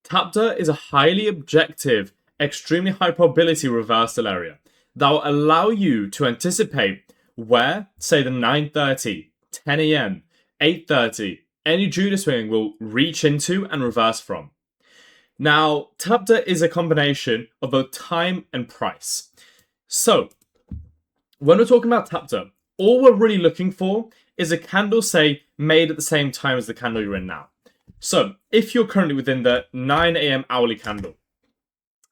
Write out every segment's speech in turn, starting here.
TAPDA is a highly objective, extremely high probability reversal area that will allow you to anticipate where, say, the 9:30, 10 a.m., 8:30, any Judas swing will reach into and reverse from. Now, TAPDA is a combination of both time and price. So, when we're talking about TAPDA, all we're really looking for is a candle, say, made at the same time as the candle you're in now. So, if you're currently within the 9 a.m. hourly candle,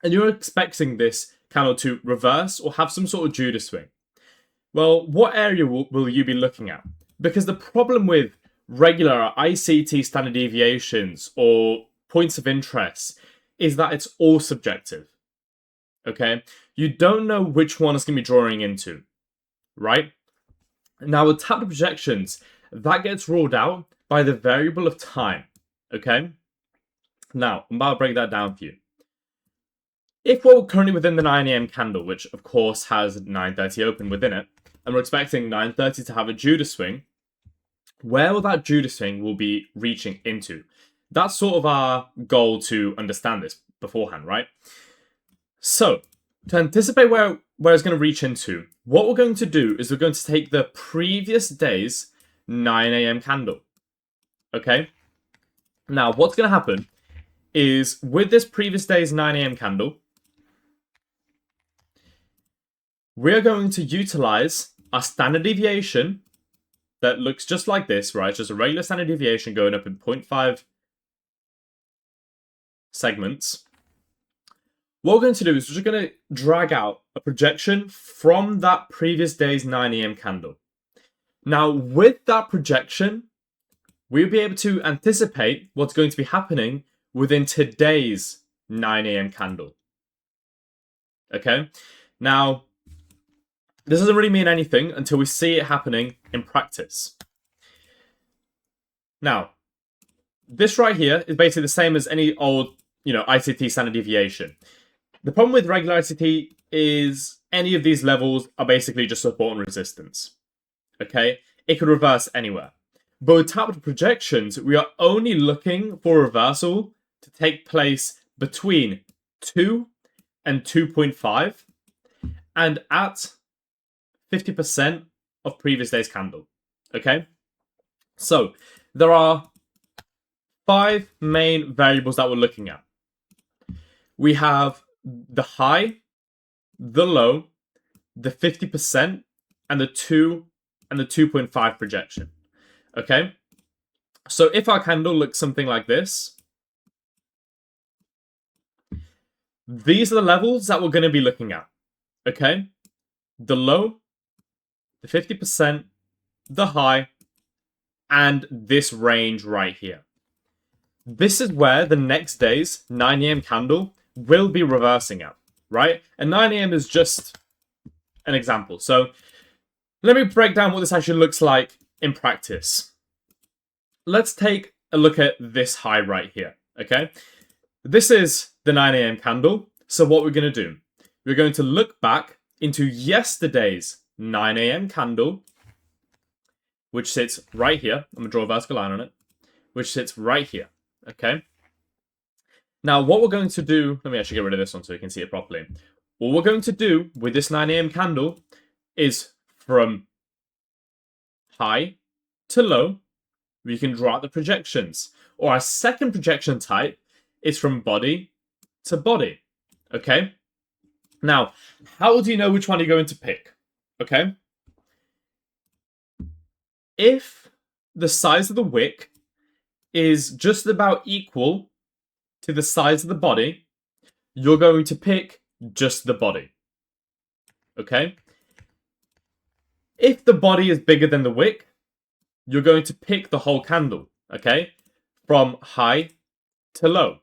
and you're expecting this candle to reverse or have some sort of Judas swing, well, what area will you be looking at? Because the problem with regular ICT standard deviations or points of interest is that it's all subjective. Okay? You don't know which one is going to be drawing into, right? Now, with TAPDA projections, that gets ruled out by the variable of time. Okay? Now, I'm about to break that down for you. If we're currently within the 9 a.m. candle, which of course has 9:30 open within it, and we're expecting 9:30 to have a Judas swing, where will that Judas swing will be reaching into? That's sort of our goal to understand this beforehand, right? So, to anticipate where it's going to reach into, what we're going to do is we're going to take the previous day's 9 a.m. candle. Okay? Now, what's going to happen is with this previous day's 9 a.m. candle, we're going to utilize our standard deviation that looks just like this, right? Just a regular standard deviation going up in 0.5 segments. What we're going to do is we're just going to drag out a projection from that previous day's 9 a.m. candle. Now, with that projection, we'll be able to anticipate what's going to be happening within today's 9 a.m. candle. Okay? Now, this doesn't really mean anything until we see it happening in practice. Now, this right here is basically the same as any old, ICT standard deviation. The problem with regular ICT is any of these levels are basically just support and resistance. Okay? It could reverse anywhere. But with TAPDA projections, we are only looking for reversal to take place between 2 and 2.5 and at 50% of previous day's candle. Okay? So, there are 5 main variables that we're looking at. We have the high, the low, the 50%, and the 2 and the 2.5 projection. Okay? So if our candle looks something like this, these are the levels that we're going to be looking at. Okay? The low, the 50%, the high, and this range right here. This is where the next day's 9 a.m. candle will be reversing at, right? And 9 a.m. is just an example. So let me break down what this actually looks like in practice. Let's take a look at this high right here, okay? This is the 9 a.m. candle. So what we're going to do, we're going to look back into yesterday's 9 a.m. candle, which sits right here. I'm going to draw a vertical line on it, which sits right here, okay? Now, what we're going to do, let me actually get rid of this one so you can see it properly. What we're going to do with this 9 a.m. candle is from high to low, we can draw out the projections. Or our second projection type is from body to body, okay? Now, how do you know which one you're going to pick, okay? If the size of the wick is just about equal to the size of the body, you're going to pick just the body. Okay? If the body is bigger than the wick, you're going to pick the whole candle. Okay? From high to low.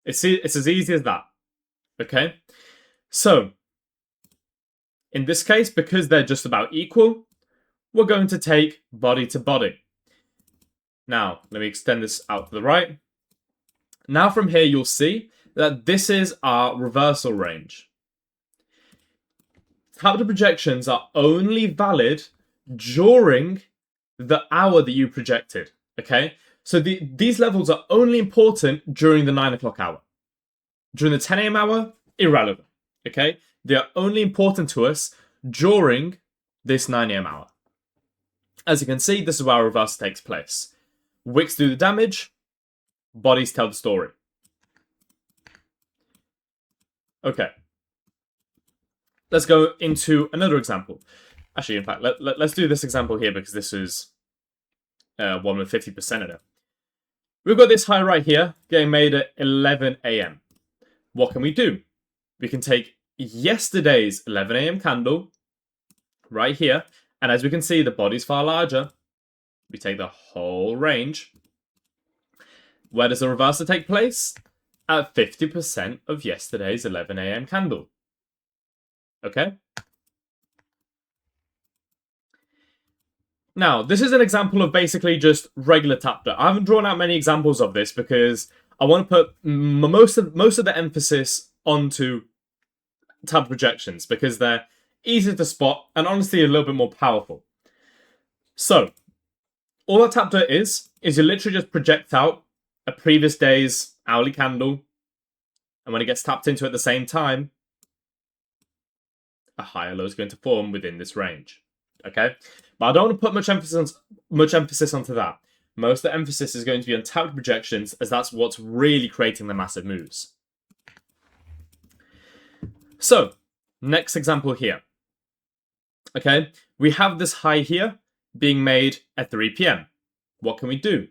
It's as easy as that. Okay? So, in this case, because they're just about equal, we're going to take body to body. Now, let me extend this out to the right. Now from here, you'll see that this is our reversal range. TAPDA projections are only valid during the hour that you projected, okay? So these levels are only important during the 9 o'clock hour. During the 10 a.m. hour, irrelevant. Okay? They are only important to us during this 9 a.m. hour. As you can see, this is where our reversal takes place. Wicks do the damage, bodies tell the story. Okay. Let's go into another example. Actually, in fact, let's do this example here because this is one with 50% of it. We've got this high right here getting made at 11 a.m. What can we do? We can take yesterday's 11 a.m. candle right here, and as we can see, the body's far larger. We take the whole range. Where does the reversal take place? At 50% of yesterday's 11 a.m. candle. Okay? Now, this is an example of basically just regular TAPDA. I haven't drawn out many examples of this because I want to put most of the emphasis onto TAPDA projections because they're easier to spot and honestly a little bit more powerful. So, all that TAPDA is you literally just project out a previous day's hourly candle, and when it gets tapped into at the same time, a higher low is going to form within this range. Okay? But I don't want to put much emphasis onto that. Most of the emphasis is going to be on TAPDA projections, as that's what's really creating the massive moves. So, next example here. Okay, we have this high here being made at 3 p.m. What can we do?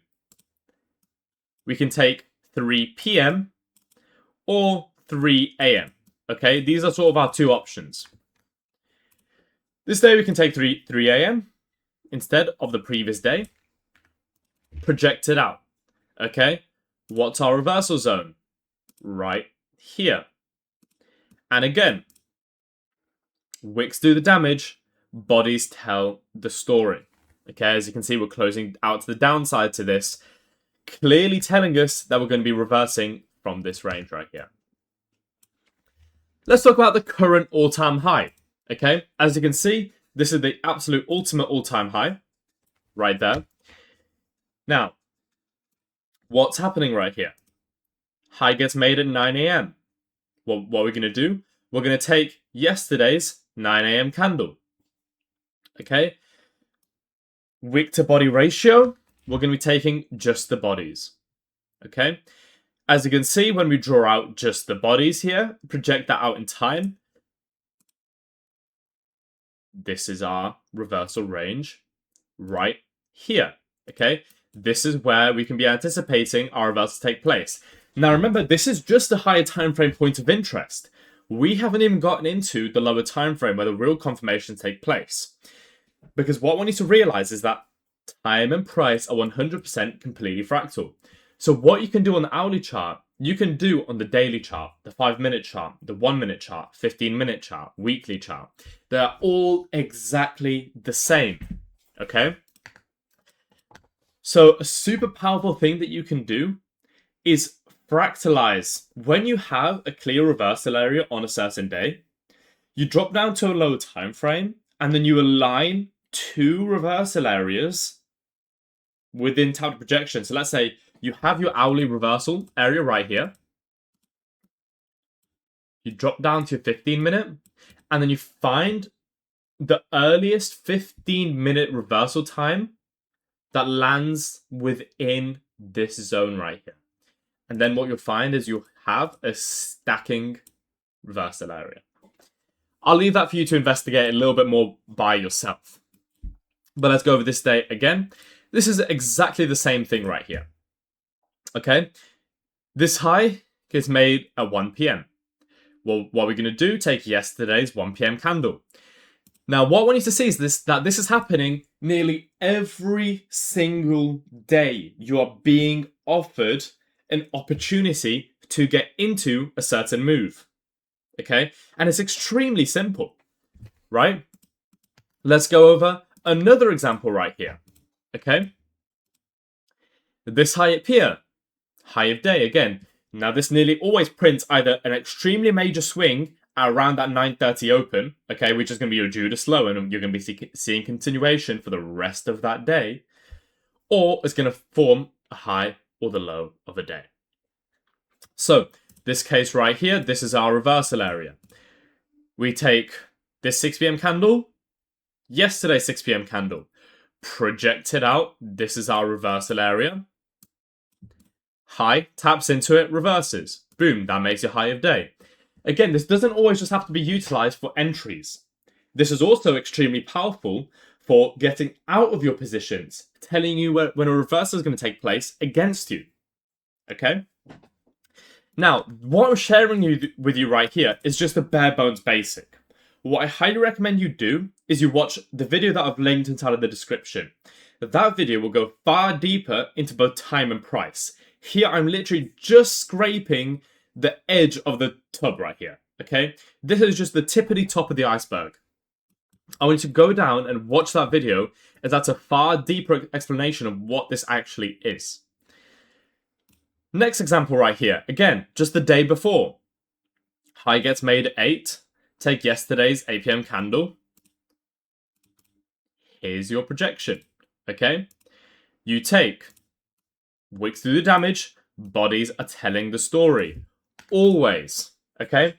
We can take 3 p.m. or 3 a.m. Okay, these are sort of our two options. This day we can take 3 a.m. instead of the previous day. Project it out. Okay, what's our reversal zone? Right here. And again, wicks do the damage, bodies tell the story. Okay, as you can see, we're closing out to the downside to this, clearly telling us that we're going to be reversing from this range right here. Let's talk about the current all-time high. Okay, as you can see, this is the absolute ultimate all-time high right there. Now, what's happening right here? High gets made at 9 a.m. Well, what are we going to do? We're going to take yesterday's 9 a.m. candle. Okay? Wick to body ratio, we're going to be taking just the bodies. Okay? As you can see, when we draw out just the bodies here, project that out in time, this is our reversal range right here. Okay? This is where we can be anticipating our reversal to take place. Now remember, this is just a higher time frame point of interest. We haven't even gotten into the lower time frame where the real confirmations take place. Because what we need to realize is that time and price are 100% completely fractal. So what you can do on the hourly chart, you can do on the daily chart, the 5-minute chart, the 1-minute chart, 15-minute chart, weekly chart. They're all exactly the same. Okay? So a super powerful thing that you can do is fractalize. When you have a clear reversal area on a certain day, you drop down to a lower time frame, and then you align two reversal areas within TAPDA projection. So let's say you have your hourly reversal area right here. You drop down to your 15-minute, and then you find the earliest 15-minute reversal time that lands within this zone right here. And then what you'll find is you'll have a stacking reversal area. I'll leave that for you to investigate a little bit more by yourself. But let's go over this day again. This is exactly the same thing right here. Okay? This high gets made at 1 p.m. Well, what we're going to do, take yesterday's 1 p.m. candle. Now, what we need to see is that this is happening nearly every single day. You are being offered an opportunity to get into a certain move. Okay? And it's extremely simple, right? Let's go over another example right here. Okay? This high up here, high of day again. Now, this nearly always prints either an extremely major swing around that 9:30 open, okay, which is going to be your Judas low, and you're going to be seeing continuation for the rest of that day, or it's going to form a high or the low of a day. So this case right here, this is our reversal area. We take this 6 p.m. candle, yesterday's 6 p.m. candle, project it out. This is our reversal area. High, taps into it, reverses. Boom, that makes your high of day. Again, this doesn't always just have to be utilized for entries. This is also extremely powerful for getting out of your positions, telling you when a reversal is going to take place against you. Okay? Now, what I'm sharing with you right here is just a bare bones basic. What I highly recommend you do is you watch the video that I've linked inside of the description. That video will go far deeper into both time and price. Here, I'm literally just scraping the edge of the tub right here, okay? This is just the tippity top of the iceberg. I want you to go down and watch that video, as that's a far deeper explanation of what this actually is. Next example right here, again, just the day before. High gets made at 8. Take yesterday's 8 p.m. candle. Here's your projection, okay? You take wicks through the damage, bodies are telling the story. Always, okay?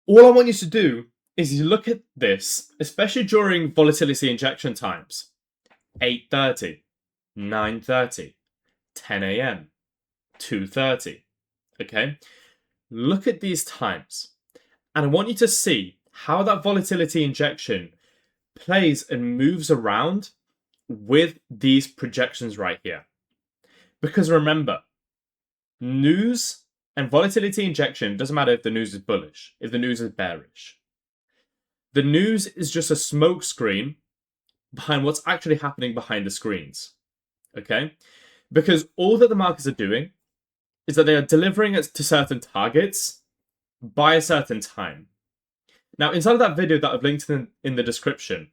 All I want you to do is you look at this, especially during volatility injection times. 8:30, 9:30, 10 a.m., 2:30, okay? Look at these times. And I want you to see how that volatility injection plays and moves around with these projections right here. Because remember, news and volatility injection doesn't matter if the news is bullish, if the news is bearish. The news is just a smoke screen behind what's actually happening behind the screens. Okay? Because all that the markets are doing is that they are delivering it to certain targets by a certain time. Now, inside of that video that I've linked in the description,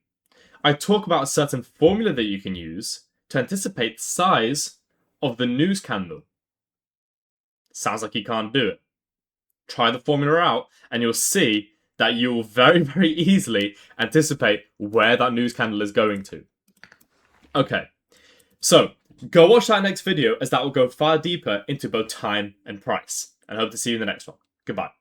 I talk about a certain formula that you can use to anticipate the size of the news candle. Sounds like you can't do it. Try the formula out and you'll see that you will very, very easily anticipate where that news candle is going to. Okay, so go watch that next video, as that will go far deeper into both time and price. And I hope to see you in the next one. Goodbye.